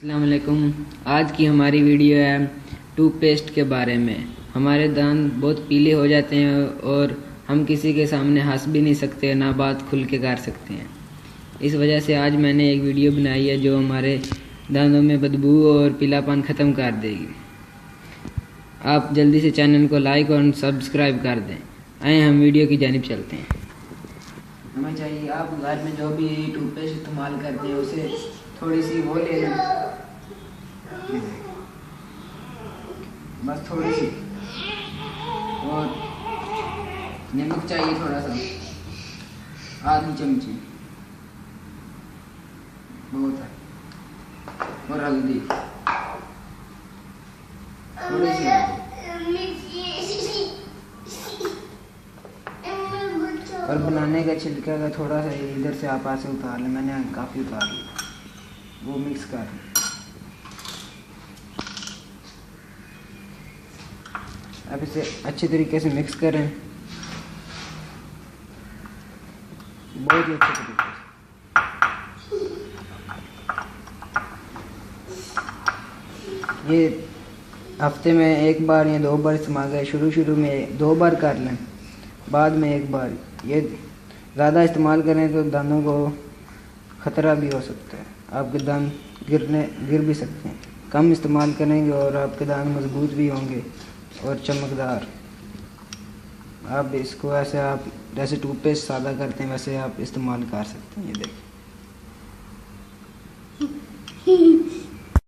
अस्सलाम वालेकुम। आज की हमारी वीडियो है टूथपेस्ट के बारे में। हमारे दांत बहुत पीले हो जाते हैं और हम किसी के सामने हंस भी नहीं सकते, ना बात खुल के कर सकते हैं। इस वजह से आज मैंने एक वीडियो बनाई है जो हमारे दांतों में बदबू और पीलापन ख़त्म कर देगी। आप जल्दी से चैनल को लाइक और सब्सक्राइब कर दें। आए हम वीडियो की जानिब चलते हैं। हमें चाहिए, आप घर में जो भी टूथपेस्ट इस्तेमाल करते हैं उसे थोड़ी सी वो ले लें, बस थोड़ी सी, और नमक चाहिए थोड़ा सा, आधी चमची बहुत है, और हल्दी थोड़ी सी, और बनाने का छिलका का थोड़ा सा इधर से आप ऐसे उतार लें। मैंने काफ़ी उतार लिया, वो मिक्स कर लें। अब इसे अच्छे तरीके से मिक्स करें, बहुत ही अच्छे तरीके से। ये हफ्ते में एक बार या 2 बार इस्तेमाल करें। शुरू में 2 बार कर लें, बाद में 1 बार। ये ज़्यादा इस्तेमाल करें तो दांतों को ख़तरा भी हो सकता है, आपके दांत गिर भी सकते हैं। कम इस्तेमाल करेंगे और आपके दांत मजबूत भी होंगे और चमकदार। आप इसको ऐसे, आप जैसे टूथपेस्ट सादा करते हैं वैसे आप इस्तेमाल कर सकते हैं। ये देखिए।